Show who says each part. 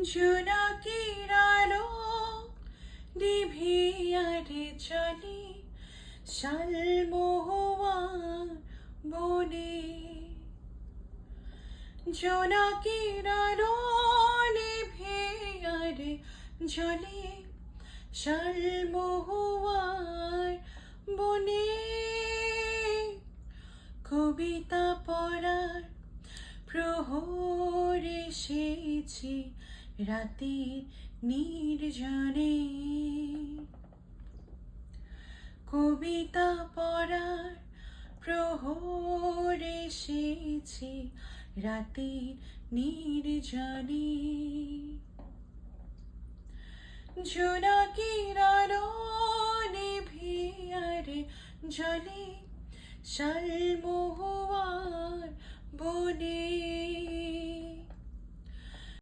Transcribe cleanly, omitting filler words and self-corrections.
Speaker 1: জোনাকির আলো নিভিয়ারে চলে শালমহুয়ার বনে। জোনাকির আলো নিভিয়ারে চলে শালমহুয়ার বনে। কবিতা পড়ার প্রহর এসেছে রাতের নির্জনে। কবিতা পড়ার প্রহর এসেছে রাতের নির্জনে। জোনাকির আলো নিভিয়ারে জ্বলে শালমহুয়ার বনে।